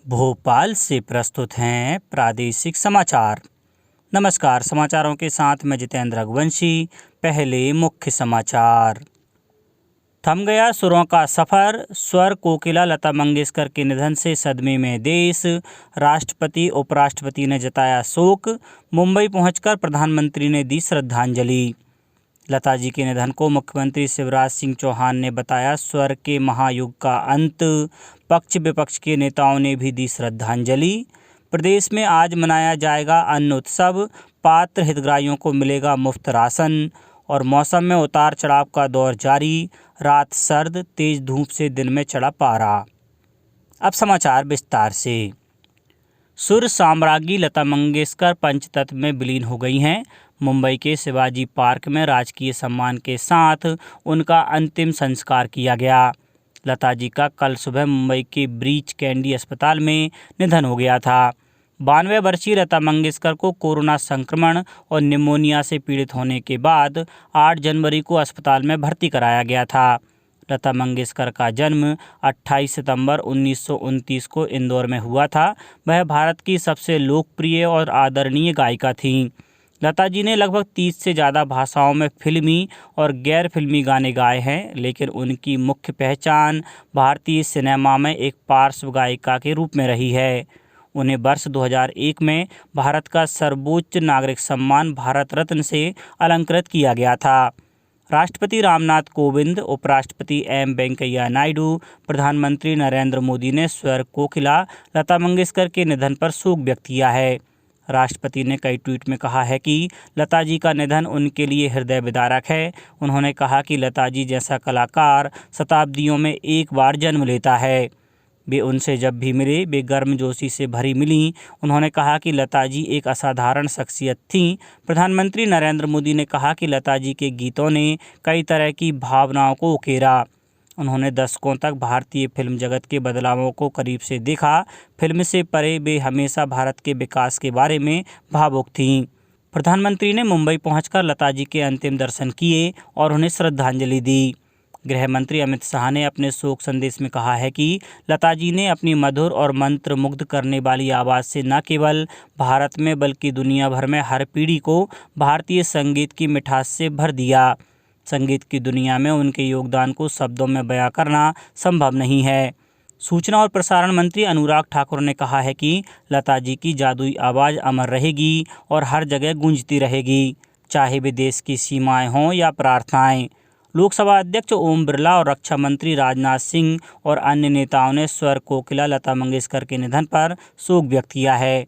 भोपाल से प्रस्तुत हैं प्रादेशिक समाचार। नमस्कार, समाचारों के साथ मैं जितेंद्र रघुवंशी। पहले मुख्य समाचार। थम गया सुरों का सफर, स्वर कोकिला लता मंगेशकर के निधन से सदमे में देश। राष्ट्रपति उपराष्ट्रपति ने जताया शोक। मुंबई पहुंचकर प्रधानमंत्री ने दी श्रद्धांजलि। लता जी के निधन को मुख्यमंत्री शिवराज सिंह चौहान ने बताया स्वर के महायुग का अंत। पक्ष विपक्ष के नेताओं ने भी दी श्रद्धांजलि। प्रदेश में आज मनाया जाएगा अन्न उत्सव, पात्र हितग्राहियों को मिलेगा मुफ्त राशन। और मौसम में उतार चढ़ाव का दौर जारी, रात सर्द, तेज धूप से दिन में चढ़ा पारा। अब समाचार विस्तार से। सुर साम्राज्ञी लता मंगेशकर पंचतत्व में विलीन हो गई हैं। मुंबई के शिवाजी पार्क में राजकीय सम्मान के साथ उनका अंतिम संस्कार किया गया। लता जी का कल सुबह मुंबई के ब्रीच कैंडी अस्पताल में निधन हो गया था। 92 वर्षीय लता मंगेशकर को कोरोना संक्रमण और निमोनिया से पीड़ित होने के बाद 8 जनवरी को अस्पताल में भर्ती कराया गया था। लता मंगेशकर का जन्म 28 सितंबर 1929 को इंदौर में हुआ था। वह भारत की सबसे लोकप्रिय और आदरणीय गायिका थीं। लता जी ने लगभग 30 से ज़्यादा भाषाओं में फिल्मी और गैर फिल्मी गाने गाए हैं, लेकिन उनकी मुख्य पहचान भारतीय सिनेमा में एक पार्श्व गायिका के रूप में रही है। उन्हें वर्ष 2001 में भारत का सर्वोच्च नागरिक सम्मान भारत रत्न से अलंकृत किया गया था। राष्ट्रपति रामनाथ कोविंद, उपराष्ट्रपति एम वेंकैया नायडू, प्रधानमंत्री नरेंद्र मोदी ने स्वर कोकिला लता मंगेशकर के निधन पर शोक व्यक्त किया है। राष्ट्रपति ने कई ट्वीट में कहा है कि लता जी का निधन उनके लिए हृदय विदारक है। उन्होंने कहा कि लता जी जैसा कलाकार शताब्दियों में एक बार जन्म लेता है। वे उनसे जब भी मिले वे गर्मजोशी से भरी मिलीं। उन्होंने कहा कि लता जी एक असाधारण शख्सियत थीं। प्रधानमंत्री नरेंद्र मोदी ने कहा कि लता जी के गीतों ने कई तरह की भावनाओं को उकेरा। उन्होंने दशकों तक भारतीय फिल्म जगत के बदलावों को करीब से देखा। फिल्म से परे वे हमेशा भारत के विकास के बारे में भावुक थीं। प्रधानमंत्री ने मुंबई पहुंचकर लता जी के अंतिम दर्शन किए और उन्हें श्रद्धांजलि दी। गृह मंत्री अमित शाह ने अपने शोक संदेश में कहा है कि लता जी ने अपनी मधुर और मंत्र मुग्ध करने वाली आवाज़ से न केवल भारत में बल्कि दुनिया भर में हर पीढ़ी को भारतीय संगीत की मिठास से भर दिया। संगीत की दुनिया में उनके योगदान को शब्दों में बयां करना संभव नहीं है। सूचना और प्रसारण मंत्री अनुराग ठाकुर ने कहा है कि लता जी की जादुई आवाज़ अमर रहेगी और हर जगह गूंजती रहेगी, चाहे वे देश की सीमाएं हों या प्रार्थनाएं। लोकसभा अध्यक्ष ओम बिरला और रक्षा मंत्री राजनाथ सिंह और अन्य नेताओं ने स्वर कोकिला लता मंगेशकर के निधन पर शोक व्यक्त किया है।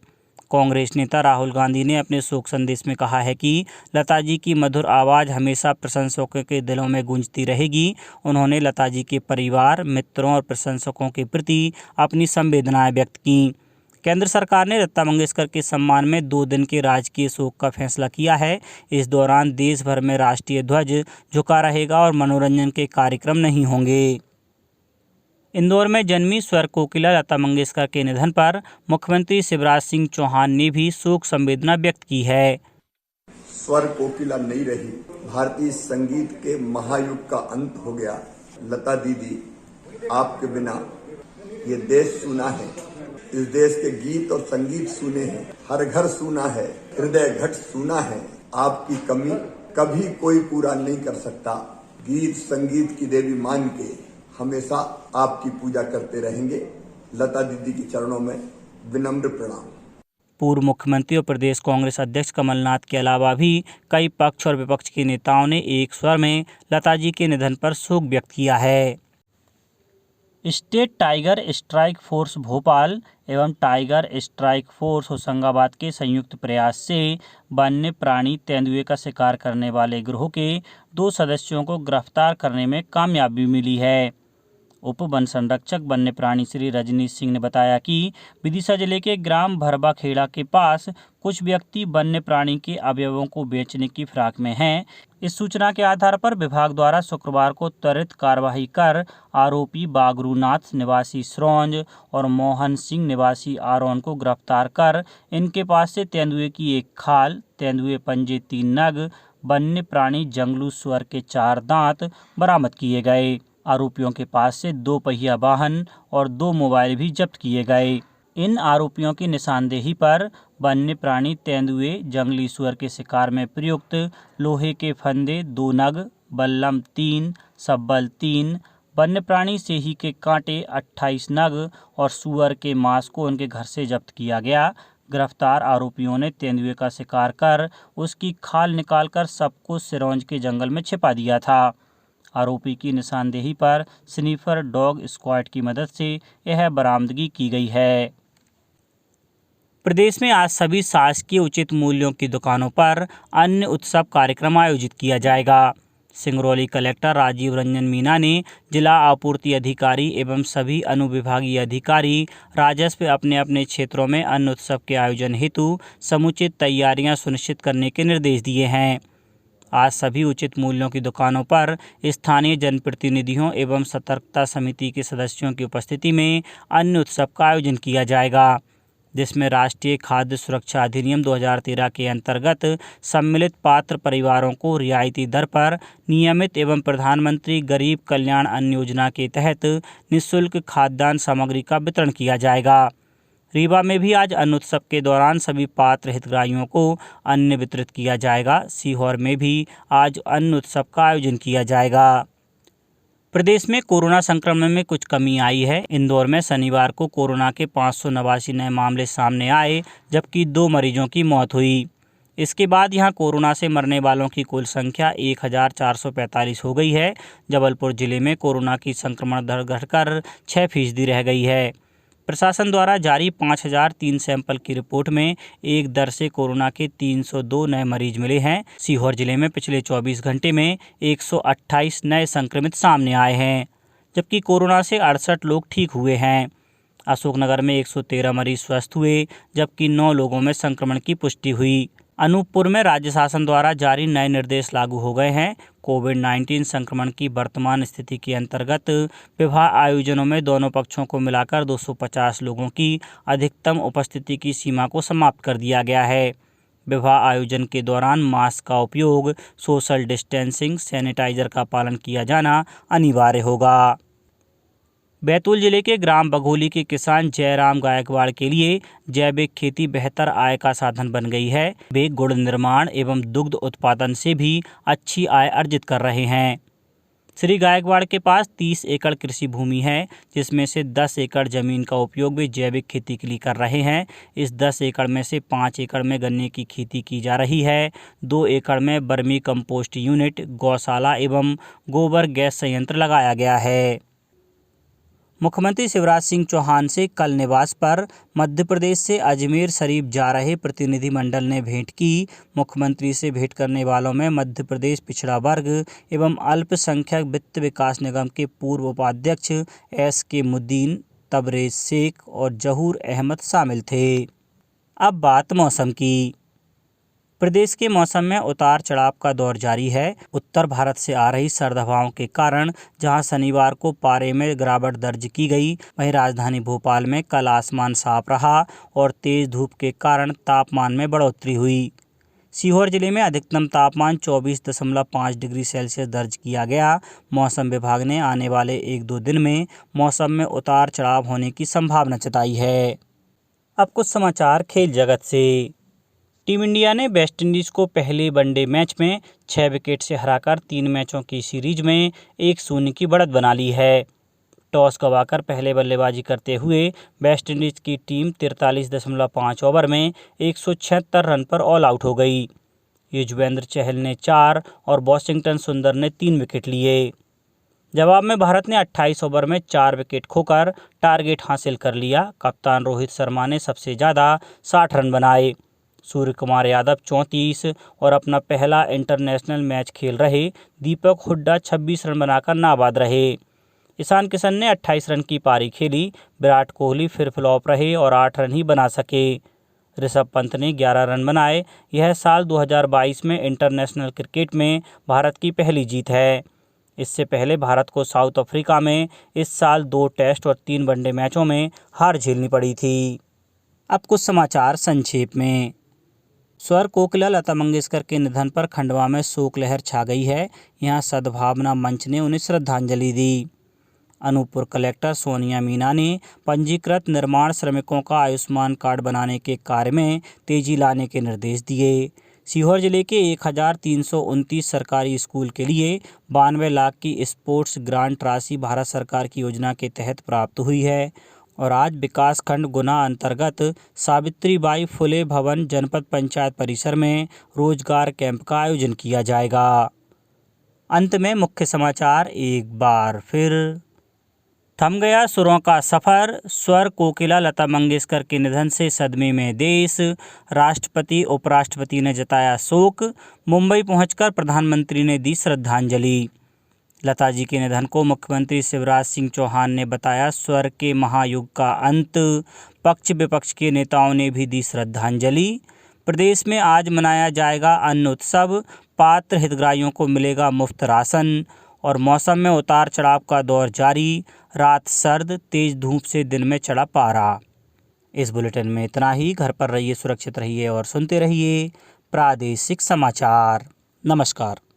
कांग्रेस नेता राहुल गांधी ने अपने शोक संदेश में कहा है कि लता जी की मधुर आवाज़ हमेशा प्रशंसकों के दिलों में गूंजती रहेगी। उन्होंने लता जी के परिवार, मित्रों और प्रशंसकों के प्रति अपनी संवेदनाएं व्यक्त कीं। केंद्र सरकार ने लता मंगेशकर के सम्मान में 2 दिन के राजकीय शोक का फैसला किया है। इस दौरान देश भर में राष्ट्रीय ध्वज झुका रहेगा और मनोरंजन के कार्यक्रम नहीं होंगे। इंदौर में जन्मी स्वर कोकिला लता मंगेशकर के निधन पर मुख्यमंत्री शिवराज सिंह चौहान ने भी शोक संवेदना व्यक्त की है। स्वर कोकिला नहीं रही, भारतीय संगीत के महायुग का अंत हो गया। लता दीदी, आपके बिना ये देश सुना है, इस देश के गीत और संगीत सुने हैं, हर घर सुना है, हृदय घट सुना है। आपकी कमी कभी कोई पूरा नहीं कर सकता। गीत संगीत की देवी मान के हमेशा आपकी पूजा करते रहेंगे। लता दीदी के चरणों में विनम्र प्रणाम। पूर्व मुख्यमंत्री और प्रदेश कांग्रेस अध्यक्ष कमलनाथ के अलावा भी कई पक्ष और विपक्ष के नेताओं ने एक स्वर में लता जी के निधन पर शोक व्यक्त किया है। State tiger strike force Bhopal एवं टाइगर स्ट्राइक फोर्स होशंगाबाद के संयुक्त प्रयास से वन्य प्राणी तेंदुए का शिकार करने वाले गिरोह के 2 सदस्यों को गिरफ्तार करने में कामयाबी मिली है। उप वन संरक्षक वन्य प्राणी श्री रजनीश सिंह ने बताया कि विदिशा जिले के ग्राम भरबा खेड़ा के पास कुछ व्यक्ति वन्य प्राणी के अवयवों को बेचने की फिराक में हैं। इस सूचना के आधार पर विभाग द्वारा शुक्रवार को त्वरित कार्रवाई कर आरोपी बागरूनाथ निवासी स्रोंज और मोहन सिंह निवासी आरोन को गिरफ्तार कर इनके पास से तेंदुए की 1 खाल, तेंदुए पंजे 3 नग, वन्य प्राणी जंगलू सुअर के 4 दांत बरामद किए गए। आरोपियों के पास से 2 पहिया वाहन और 2 मोबाइल भी जब्त किए गए। इन आरोपियों की निशानदेही पर वन्य प्राणी तेंदुए, जंगली सुअर के शिकार में प्रयुक्त लोहे के फंदे 2 नग, बल्लम 3, सब्बल 3, वन्य प्राणी सेही के कांटे 28 नग और सुअर के मांस को उनके घर से जब्त किया गया। गिरफ्तार आरोपियों ने तेंदुए का शिकार कर उसकी खाल निकालकर सबको सिरौंज के जंगल में छिपा दिया था। आरोपी की निशानदेही पर स्नीफर डॉग स्क्वाड की मदद से यह बरामदगी की गई है। प्रदेश में आज सभी शासकीय उचित मूल्यों की दुकानों पर अन्न उत्सव कार्यक्रम आयोजित किया जाएगा। सिंगरौली कलेक्टर राजीव रंजन मीना ने जिला आपूर्ति अधिकारी एवं सभी अनुविभागीय अधिकारी राजस्व अपने अपने क्षेत्रों में अन्न उत्सव के आयोजन हेतु समुचित तैयारियां सुनिश्चित करने के निर्देश दिए हैं। आज सभी उचित मूल्यों की दुकानों पर स्थानीय जनप्रतिनिधियों एवं सतर्कता समिति के सदस्यों की उपस्थिति में अन्न उत्सव का आयोजन किया जाएगा, जिसमें राष्ट्रीय खाद्य सुरक्षा अधिनियम 2013 के अंतर्गत सम्मिलित पात्र परिवारों को रियायती दर पर नियमित एवं प्रधानमंत्री गरीब कल्याण अन्न योजना के तहत निःशुल्क खाद्यान्न सामग्री का वितरण किया जाएगा। रीवा में भी आज अन्न उत्सव के दौरान सभी पात्र हितग्राहियों को अन्न वितरित किया जाएगा। सीहोर में भी आज अन्न उत्सव का आयोजन किया जाएगा। प्रदेश में कोरोना संक्रमण में कुछ कमी आई है। इंदौर में शनिवार को कोरोना के 589 नए मामले सामने आए, जबकि 2 मरीजों की मौत हुई। इसके बाद यहां कोरोना से मरने वालों की कुल संख्या 1445 हो गई है। जबलपुर जिले में कोरोना की संक्रमण दर घटकर 6% रह गई है। प्रशासन द्वारा जारी 5003 सैंपल की रिपोर्ट में एक दर से कोरोना के 302 नए मरीज मिले हैं। सीहोर जिले में पिछले 24 घंटे में 128 नए संक्रमित सामने आए हैं, जबकि कोरोना से 68 लोग ठीक हुए हैं। अशोकनगर में 113 मरीज स्वस्थ हुए, जबकि 9 लोगों में संक्रमण की पुष्टि हुई। अनूपपुर में राज्य शासन द्वारा जारी नए निर्देश लागू हो गए हैं। कोविड-19 संक्रमण की वर्तमान स्थिति के अंतर्गत विवाह आयोजनों में दोनों पक्षों को मिलाकर 250 लोगों की अधिकतम उपस्थिति की सीमा को समाप्त कर दिया गया है। विवाह आयोजन के दौरान मास्क का उपयोग, सोशल डिस्टेंसिंग, सैनिटाइजर का पालन किया जाना अनिवार्य होगा। बैतूल जिले के ग्राम बघोली के किसान जयराम गायकवाड़ के लिए जैविक खेती बेहतर आय का साधन बन गई है। वे गुड़ निर्माण एवं दुग्ध उत्पादन से भी अच्छी आय अर्जित कर रहे हैं। श्री गायकवाड़ के पास 30 एकड़ कृषि भूमि है, जिसमें से 10 एकड़ जमीन का उपयोग वे जैविक खेती के लिए कर रहे हैं। इस 10 एकड़ में से 5 एकड़ में गन्ने की खेती की जा रही है। 2 एकड़ में वर्मी कंपोस्ट यूनिट, गौशाला एवं गोबर गैस संयंत्र लगाया गया है। मुख्यमंत्री शिवराज सिंह चौहान से कल निवास पर मध्य प्रदेश से अजमेर शरीफ जा रहे प्रतिनिधिमंडल ने भेंट की। मुख्यमंत्री से भेंट करने वालों में मध्य प्रदेश पिछड़ा वर्ग एवं अल्पसंख्यक वित्त विकास निगम के पूर्व उपाध्यक्ष SK मुद्दीन, तबरेज शेख और जहूर अहमद शामिल थे। अब बात मौसम की। प्रदेश के मौसम में उतार चढ़ाव का दौर जारी है। उत्तर भारत से आ रही सर्द हवाओं के कारण जहां शनिवार को पारे में गिरावट दर्ज की गई, वहीं राजधानी भोपाल में कल आसमान साफ रहा और तेज धूप के कारण तापमान में बढ़ोतरी हुई। सीहोर जिले में अधिकतम तापमान 24.5 डिग्री सेल्सियस दर्ज किया गया। मौसम विभाग ने आने वाले 1-2 दिन में मौसम में उतार चढ़ाव होने की संभावना जताई है। अब कुछ समाचार खेल जगत से। टीम इंडिया ने वेस्टइंडीज़ को पहले वनडे मैच में 6 विकेट से हराकर 3 मैचों की सीरीज में 1-0 की बढ़त बना ली है। टॉस गंवाकर पहले बल्लेबाजी करते हुए वेस्टइंडीज़ की टीम 43.5 ओवर में 176 रन पर ऑल आउट हो गई। युजवेंद्र चहल ने 4 और वॉशिंगटन सुंदर ने 3 विकेट लिए। जवाब में भारत ने 28 ओवर में 4 विकेट खोकर टारगेट हासिल कर लिया। कप्तान रोहित शर्मा ने सबसे ज़्यादा 60 रन बनाए। सूर्य कुमार यादव 34 और अपना पहला इंटरनेशनल मैच खेल रहे दीपक हुड्डा 26 रन बनाकर नाबाद रहे। ईशान किशन ने 28 रन की पारी खेली। विराट कोहली फिर फ्लॉप रहे और 8 रन ही बना सके। ऋषभ पंत ने 11 रन बनाए। यह साल 2022 में इंटरनेशनल क्रिकेट में भारत की पहली जीत है। इससे पहले भारत को साउथ अफ्रीका में इस साल 2 टेस्ट और 3 वनडे मैचों में हार झेलनी पड़ी थी। अब कुछ समाचार संक्षेप में। स्वर कोकिला लता मंगेशकर के निधन पर खंडवा में शोक लहर छा गई है। यहां सद्भावना मंच ने उन्हें श्रद्धांजलि दी। अनूपपुर कलेक्टर सोनिया मीना ने पंजीकृत निर्माण श्रमिकों का आयुष्मान कार्ड बनाने के कार्य में तेजी लाने के निर्देश दिए। सीहोर जिले के 1329 सरकारी स्कूल के लिए 92 लाख की स्पोर्ट्स ग्रांट राशि भारत सरकार की योजना के तहत प्राप्त हुई है और आज विकासखंड गुना अंतर्गत सावित्रीबाई फुले भवन जनपद पंचायत परिसर में रोजगार कैंप का आयोजन किया जाएगा। अंत में मुख्य समाचार एक बार फिर। थम गया सुरों का सफ़र, स्वर कोकिला लता मंगेशकर के निधन से सदमे में देश। राष्ट्रपति उपराष्ट्रपति ने जताया शोक। मुंबई पहुंचकर प्रधानमंत्री ने दी श्रद्धांजलि। लता जी के निधन को मुख्यमंत्री शिवराज सिंह चौहान ने बताया स्वर के महायुग का अंत। पक्ष विपक्ष के नेताओं ने भी दी श्रद्धांजलि। प्रदेश में आज मनाया जाएगा अन्न उत्सव। पात्र हितग्राहियों को मिलेगा मुफ्त राशन और मौसम में उतार चढ़ाव का दौर जारी। रात सर्द, तेज धूप से दिन में चढ़ा पारा। इस बुलेटिन में इतना ही। घर पर रहिए, सुरक्षित रहिए और सुनते रहिए प्रादेशिक समाचार। नमस्कार।